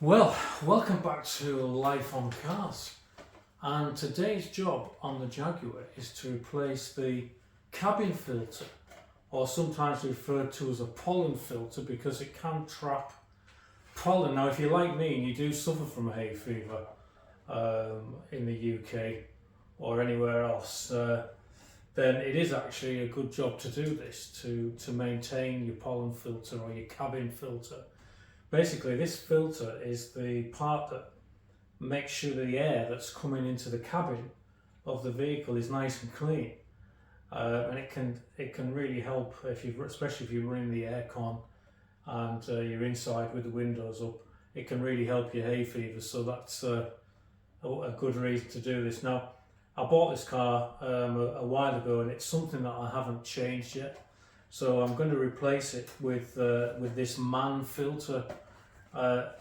Well, welcome back to Life on Cars, and today's job on the Jaguar is to replace the cabin filter, or sometimes referred to as a pollen filter, because it can trap pollen. Now if you're like me and you do suffer from hay fever in the UK or anywhere else, then it is actually a good job to do this, to maintain your pollen filter or your cabin filter. Basically, this filter is the part that makes sure the air that's coming into the cabin of the vehicle is nice and clean, and it can really help especially if you're running the aircon and you're inside with the windows up. It can really help your hay fever, so that's a good reason to do this. Now, I bought this car a while ago, and it's something that I haven't changed yet. So I'm going to replace it with this MAN filter,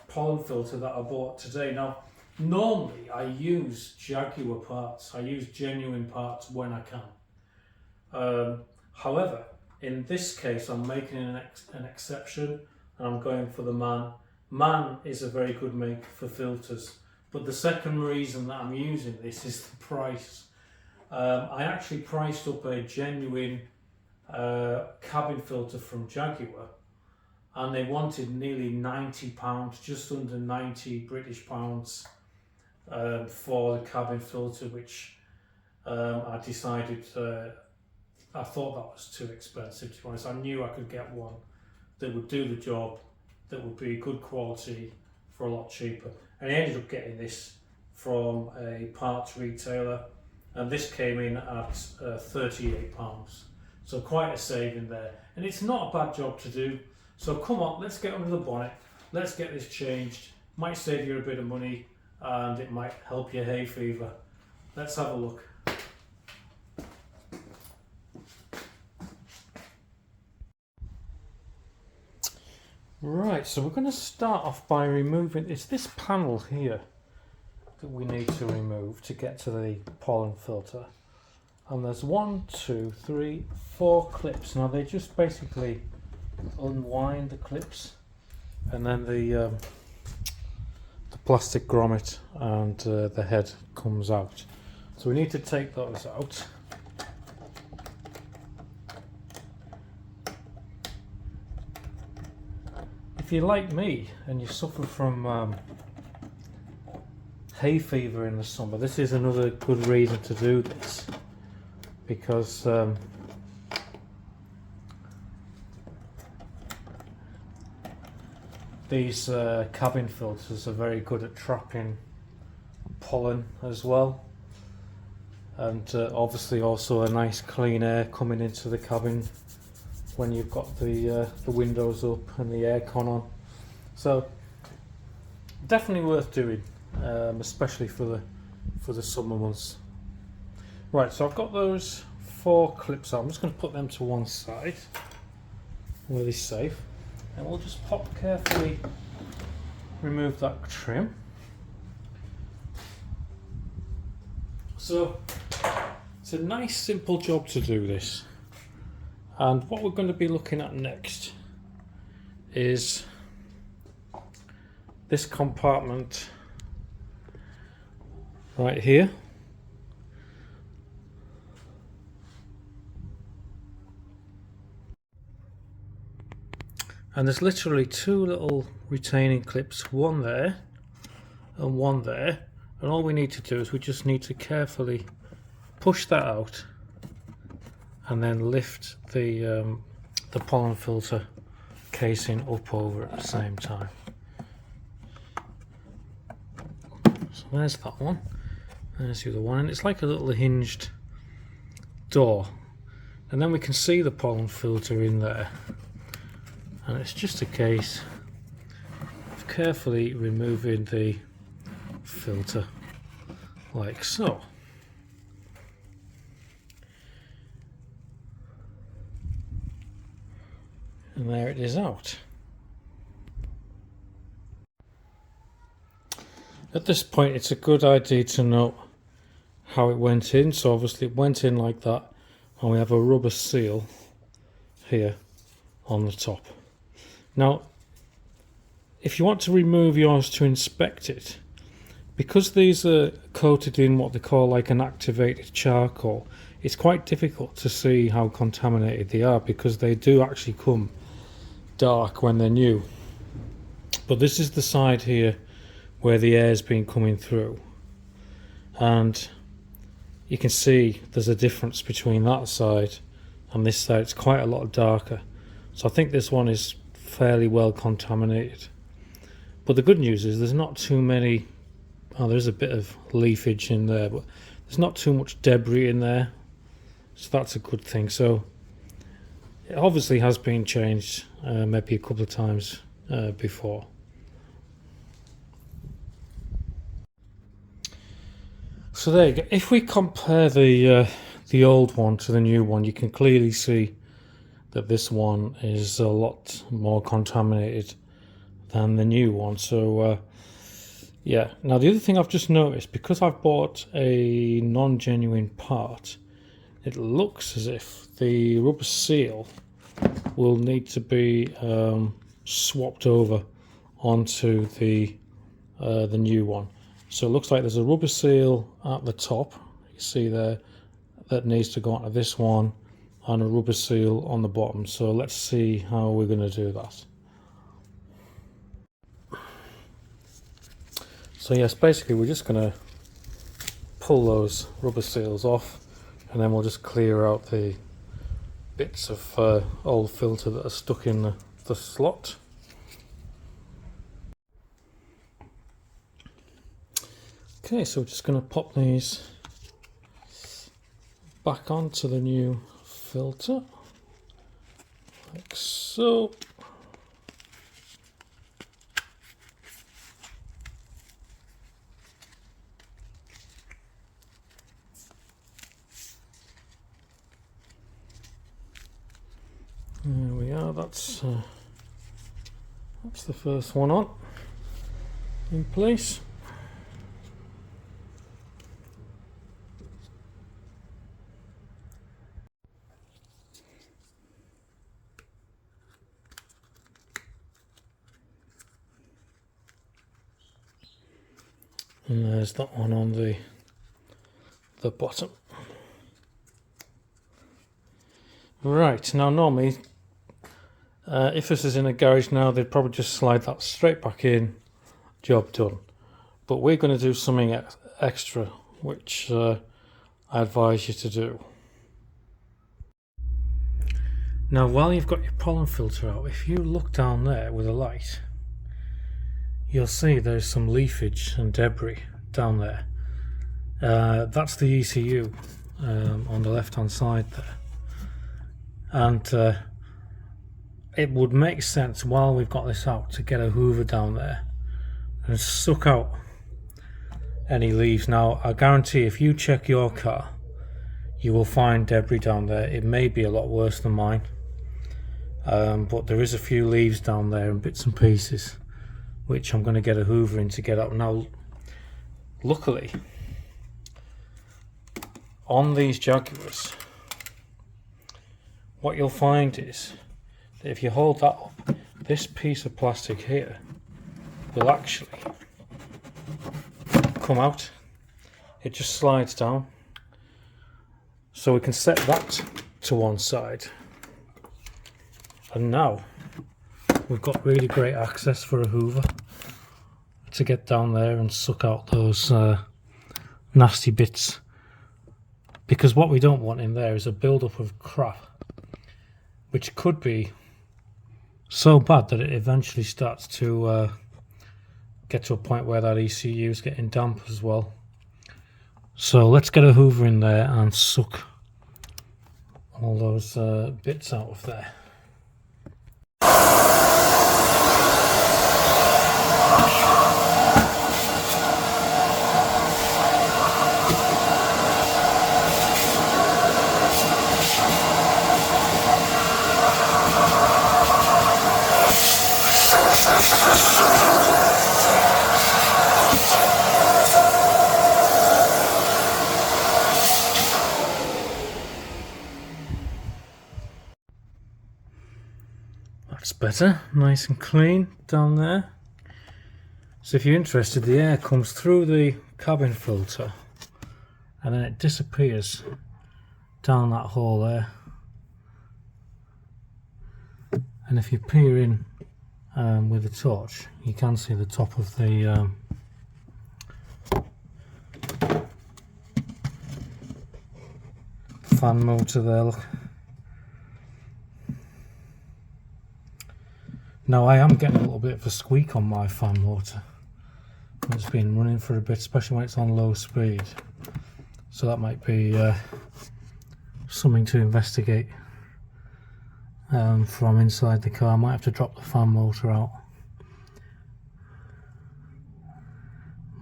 pollen filter that I bought today. Now, normally I use Jaguar parts. I use genuine parts when I can. However, in this case, I'm making an exception, and I'm going for the MAN. MAN is a very good make for filters, but the second reason that I'm using this is the price. I actually priced up a genuine cabin filter from Jaguar, and they wanted nearly £90, just under 90 British pounds for the cabin filter, which I decided I thought that was too expensive, to be honest. I knew I could get one that would do the job, that would be good quality for a lot cheaper, and I ended up getting this from a parts retailer, and this came in at £38. So quite a saving there, and it's not a bad job to do. So come on, let's get under the bonnet, let's get this changed. Might save you a bit of money, and it might help your hay fever. Let's have a look. Right, so we're going to start off by removing, it's this panel here that we need to remove to get to the pollen filter. And there's 1, 2, 3, 4 clips. Now they just basically unwind the clips, and then the plastic grommet and the head comes out. So we need to take those out. If you're like me and you suffer from hay fever in the summer, this is another good reason to do this, because these cabin filters are very good at trapping pollen as well, and obviously also a nice clean air coming into the cabin when you've got the windows up and the aircon on. So definitely worth doing, especially for the summer months. Right, so I've got those 4 clips out. I'm just going to put them to one side where they're safe, and we'll just carefully remove that trim. So it's a nice simple job to do this, and what we're going to be looking at next is this compartment right here. And there's literally 2 little retaining clips, one there and one there, and all we need to do is we just need to carefully push that out and then lift the pollen filter casing up over at the same time. So there's that one, there's the other one, and it's like a little hinged door, and then we can see the pollen filter in there. And it's just a case of carefully removing the filter like so. And there it is out. At this point, it's a good idea to know how it went in. So obviously it went in like that, and we have a rubber seal here on the top. Now, if you want to remove yours to inspect it, because these are coated in what they call like an activated charcoal, it's quite difficult to see how contaminated they are, because they do actually come dark when they're new. But this is the side here where the air's been coming through, and you can see there's a difference between that side and this side. It's quite a lot darker, so I think this one is fairly well contaminated. But the good news is there's not too many. Oh, there's a bit of leafage in there, but there's not too much debris in there, so that's a good thing. So it obviously has been changed maybe a couple of times before. So there you go. If we compare the old one to the new one, you can clearly see that this one is a lot more contaminated than the new one. So yeah. Now the other thing I've just noticed, because I've bought a non-genuine part, it looks as if the rubber seal will need to be swapped over onto the new one. So it looks like there's a rubber seal at the top, you see there, that needs to go onto this one, and a rubber seal on the bottom. So let's see how we're going to do that. So yes, basically we're just going to pull those rubber seals off, and then we'll just clear out the bits of old filter that are stuck in the slot. Okay, so we're just going to pop these back onto the new filter, like so. There we are. That's the first one on in place. And there's that one on the bottom. Right, now normally if this is in a garage now, they'd probably just slide that straight back in, job done. But we're going to do something extra, which I advise you to do. Now while you've got your pollen filter out, if you look down there with a light, you'll see there's some leafage and debris down there. That's the ECU on the left hand side there. And it would make sense while we've got this out to get a hoover down there and suck out any leaves. Now I guarantee if you check your car, you will find debris down there. It may be a lot worse than mine, but there is a few leaves down there and bits and pieces which I'm going to get a hoover in to get out. Now luckily on these Jaguars, what you'll find is that if you hold that up, this piece of plastic here will actually come out. It just slides down. So we can set that to one side. And now we've got really great access for a hoover to get down there and suck out those nasty bits. Because what we don't want in there is a build-up of crap, which could be so bad that it eventually starts to get to a point where that ECU is getting damp as well. So let's get a hoover in there and suck all those bits out of there. That's better, nice and clean down there. So if you're interested, the air comes through the cabin filter and then it disappears down that hole there. And if you peer in with a torch, you can see the top of the fan motor there. Look. Now I am getting a little bit of a squeak on my fan motor. It's been running for a bit, especially when it's on low speed. So that might be something to investigate from inside the car. I might have to drop the fan motor out.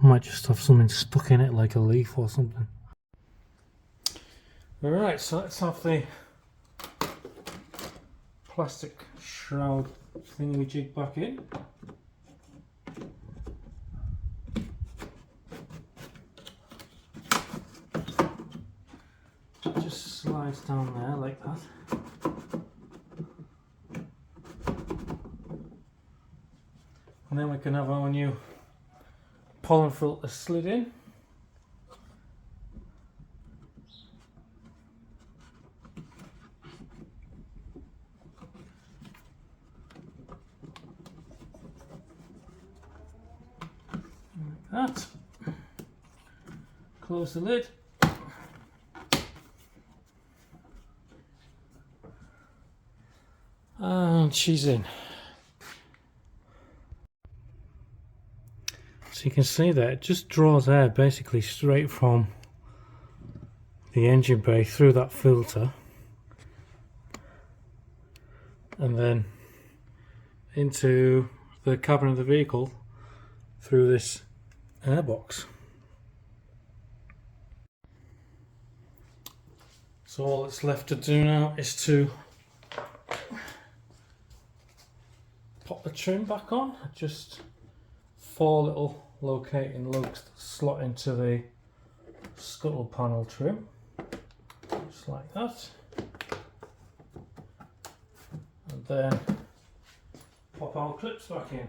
Might just have something stuck in it, like a leaf or something. Alright, so let's have the plastic shroud thingy-jig back in. It just slides down there like that. And then we can have our new pollen filter slid in. Like that. Close the lid. And she's in. So you can see that it just draws air basically straight from the engine bay through that filter and then into the cabin of the vehicle through this airbox. So all that's left to do now is to pop the trim back on. Just 4 little locating lugs that slot into the scuttle panel trim, just like that, and then pop our clips back in.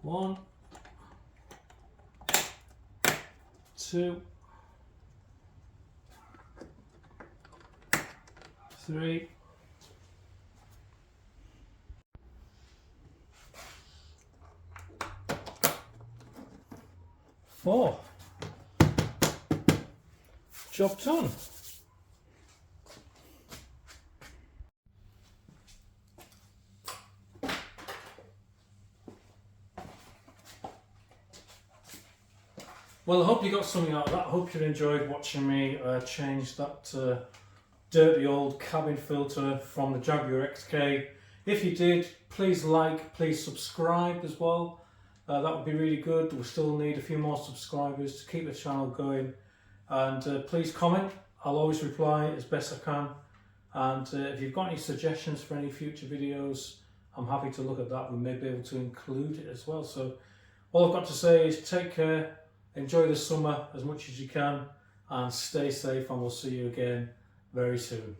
One, 2, 3, 4. Job done. Well, I hope you got something out of that. I hope you enjoyed watching me change that dirty old cabin filter from the Jaguar XK. If you did, please like, please subscribe as well. That would be really good. We still need a few more subscribers to keep the channel going. And please comment. I'll always reply as best I can. And if you've got any suggestions for any future videos, I'm happy to look at that. We may be able to include it as well. So all I've got to say is take care. Enjoy the summer as much as you can and stay safe, and we'll see you again very soon.